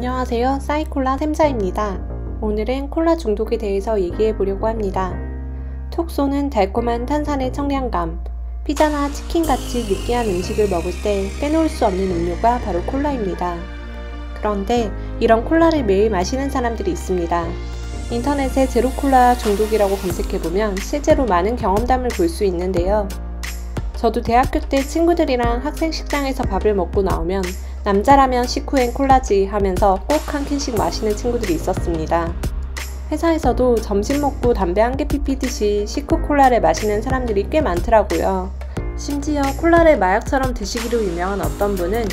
안녕하세요. 싸이콜라 샘자입니다. 오늘은 콜라 중독에 대해서 얘기해 보려고 합니다. 톡 쏘는 달콤한 탄산의 청량감, 피자나 치킨같이 느끼한 음식을 먹을 때 빼놓을 수 없는 음료가 바로 콜라입니다. 그런데 이런 콜라를 매일 마시는 사람들이 있습니다. 인터넷에 제로콜라 중독이라고 검색해보면 실제로 많은 경험담을 볼 수 있는데요. 저도 대학교 때 친구들이랑 학생 식당에서 밥을 먹고 나오면 남자라면 식후엔 콜라지 하면서 꼭 한 캔씩 마시는 친구들이 있었습니다. 회사에서도 점심 먹고 담배 한 개 피피듯이 식후 콜라를 마시는 사람들이 꽤 많더라고요. 심지어 콜라를 마약처럼 드시기로 유명한 어떤 분은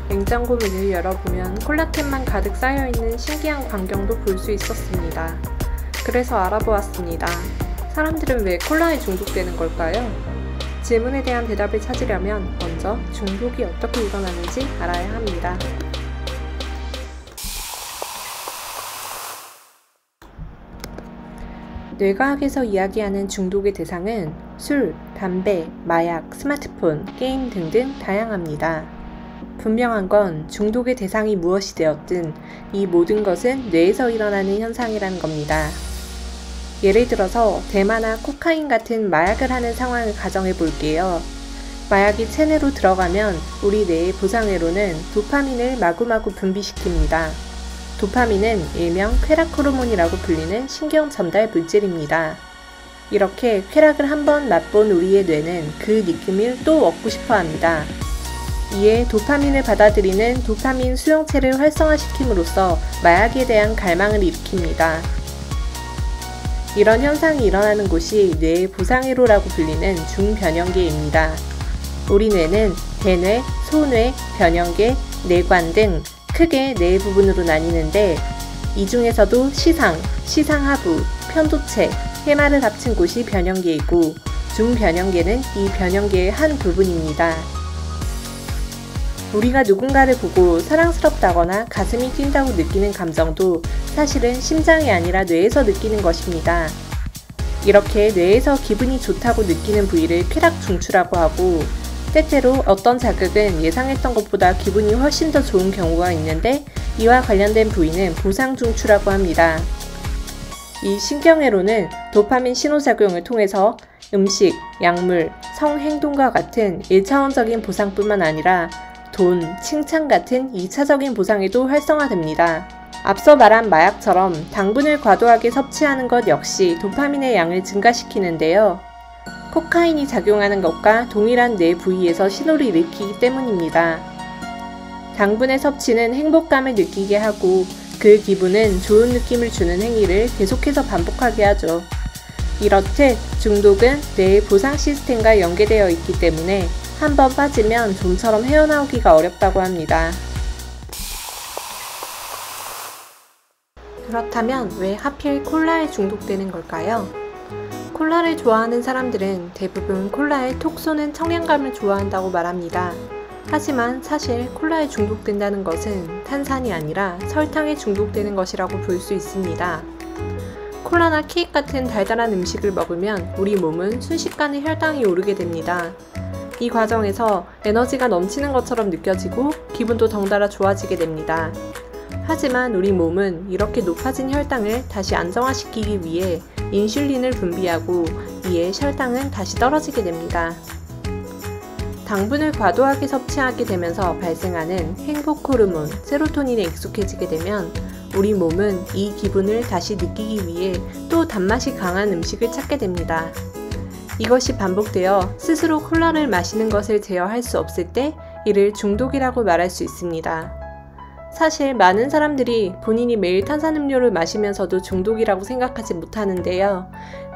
냉장고 문을 열어보면 콜라캔만 가득 쌓여있는 신기한 광경도 볼 수 있었습니다. 그래서 알아보았습니다. 사람들은 왜 콜라에 중독되는 걸까요? 질문에 대한 대답을 찾으려면 먼저 중독이 어떻게 일어나는지 알아야 합니다. 뇌과학에서 이야기하는 중독의 대상은 술, 담배, 마약, 스마트폰, 게임 등등 다양합니다. 분명한 건 중독의 대상이 무엇이 되었든 이 모든 것은 뇌에서 일어나는 현상이라는 겁니다. 예를 들어서 대마나 코카인 같은 마약을 하는 상황을 가정해 볼게요. 마약이 체내로 들어가면 우리 뇌의 보상회로는 도파민을 마구마구 분비시킵니다. 도파민은 일명 쾌락 호르몬이라고 불리는 신경 전달 물질입니다. 이렇게 쾌락을 한번 맛본 우리의 뇌는 그 느낌을 또 얻고 싶어 합니다. 이에 도파민을 받아들이는 도파민 수용체를 활성화시킴으로써 마약에 대한 갈망을 일으킵니다. 이런 현상이 일어나는 곳이 뇌의 보상회로라고 불리는 중변형계입니다. 우리 뇌는 대뇌, 소뇌, 변형계, 뇌관 등 크게 네 부분으로 나뉘는데 이 중에서도 시상, 시상하부, 편도체, 해마를 합친 곳이 변형계이고 중변형계는 이 변형계의 한 부분입니다. 우리가 누군가를 보고 사랑스럽다거나 가슴이 뛴다고 느끼는 감정도 사실은 심장이 아니라 뇌에서 느끼는 것입니다. 이렇게 뇌에서 기분이 좋다고 느끼는 부위를 쾌락 중추라고 하고 때때로 어떤 자극은 예상했던 것보다 기분이 훨씬 더 좋은 경우가 있는데 이와 관련된 부위는 보상 중추라고 합니다. 이 신경회로는 도파민 신호작용을 통해서 음식, 약물, 성행동과 같은 1차원적인 보상뿐만 아니라 돈, 칭찬 같은 2차적인 보상에도 활성화됩니다. 앞서 말한 마약처럼 당분을 과도하게 섭취하는 것 역시 도파민의 양을 증가시키는데요. 코카인이 작용하는 것과 동일한 뇌 부위에서 신호를 일으키기 때문입니다. 당분의 섭취는 행복감을 느끼게 하고 그 기분은 좋은 느낌을 주는 행위를 계속해서 반복하게 하죠. 이렇듯 중독은 뇌의 보상 시스템과 연계되어 있기 때문에 한번 빠지면 좀처럼 헤어나오기가 어렵다고 합니다. 그렇다면 왜 하필 콜라에 중독되는 걸까요? 콜라를 좋아하는 사람들은 대부분 콜라에 톡 쏘는 청량감을 좋아한다고 말합니다. 하지만 사실 콜라에 중독된다는 것은 탄산이 아니라 설탕에 중독되는 것이라고 볼 수 있습니다. 콜라나 케이크 같은 달달한 음식을 먹으면 우리 몸은 순식간에 혈당이 오르게 됩니다. 이 과정에서 에너지가 넘치는 것처럼 느껴지고 기분도 덩달아 좋아지게 됩니다. 하지만 우리 몸은 이렇게 높아진 혈당을 다시 안정화시키기 위해 인슐린을 분비하고 이에 혈당은 다시 떨어지게 됩니다. 당분을 과도하게 섭취하게 되면서 발생하는 행복 호르몬 세로토닌에 익숙해지게 되면 우리 몸은 이 기분을 다시 느끼기 위해 또 단맛이 강한 음식을 찾게 됩니다. 이것이 반복되어 스스로 콜라를 마시는 것을 제어할 수 없을 때 이를 중독이라고 말할 수 있습니다. 사실 많은 사람들이 본인이 매일 탄산음료를 마시면서도 중독이라고 생각하지 못하는데요.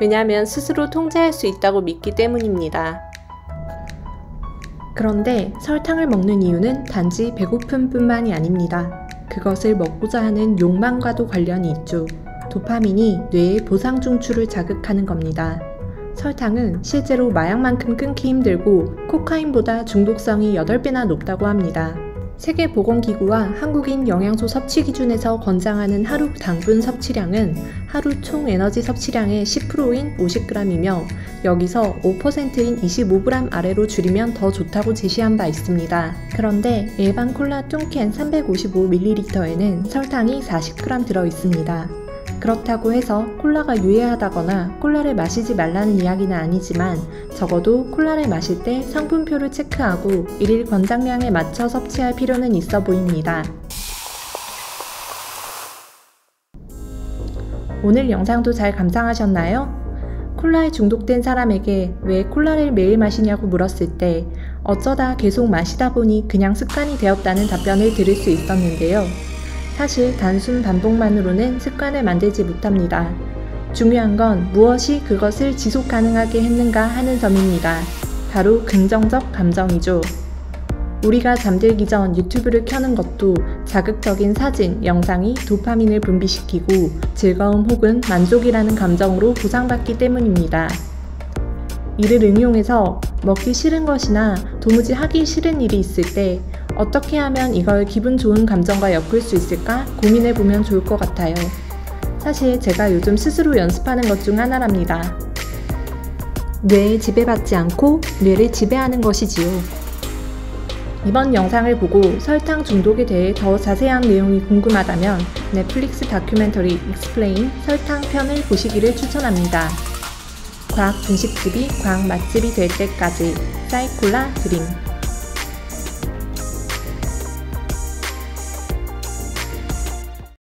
왜냐하면 스스로 통제할 수 있다고 믿기 때문입니다. 그런데 설탕을 먹는 이유는 단지 배고픔뿐만이 아닙니다. 그것을 먹고자 하는 욕망과도 관련이 있죠. 도파민이 뇌의 보상 중추를 자극하는 겁니다. 설탕은 실제로 마약만큼 끊기 힘들고 코카인보다 중독성이 8배나 높다고 합니다. 세계보건기구와 한국인 영양소 섭취 기준에서 권장하는 하루 당분 섭취량은 하루 총 에너지 섭취량의 10%인 50g이며 여기서 5%인 25g 아래로 줄이면 더 좋다고 제시한 바 있습니다. 그런데 일반 콜라 뚱캔 355ml에는 설탕이 40g 들어 있습니다. 그렇다고 해서 콜라가 유해하다거나 콜라를 마시지 말라는 이야기는 아니지만 적어도 콜라를 마실 때 성분표를 체크하고 일일 권장량에 맞춰 섭취할 필요는 있어 보입니다. 오늘 영상도 잘 감상하셨나요? 콜라에 중독된 사람에게 왜 콜라를 매일 마시냐고 물었을 때 어쩌다 계속 마시다 보니 그냥 습관이 되었다는 답변을 들을 수 있었는데요. 사실 단순 반복만으로는 습관을 만들지 못합니다. 중요한 건 무엇이 그것을 지속 가능하게 했는가 하는 점입니다. 바로 긍정적 감정이죠. 우리가 잠들기 전 유튜브를 켜는 것도 자극적인 사진, 영상이 도파민을 분비시키고 즐거움 혹은 만족이라는 감정으로 보상받기 때문입니다. 이를 응용해서 먹기 싫은 것이나 도무지 하기 싫은 일이 있을 때 어떻게 하면 이걸 기분 좋은 감정과 엮을 수 있을까 고민해보면 좋을 것 같아요. 사실 제가 요즘 스스로 연습하는 것 중 하나랍니다. 뇌에 지배받지 않고 뇌를 지배하는 것이지요. 이번 영상을 보고 설탕 중독에 대해 더 자세한 내용이 궁금하다면 넷플릭스 다큐멘터리 익스플레인 설탕 편을 보시기를 추천합니다. 과학 분식집이 과학 맛집이 될 때까지 사이콜라 드림.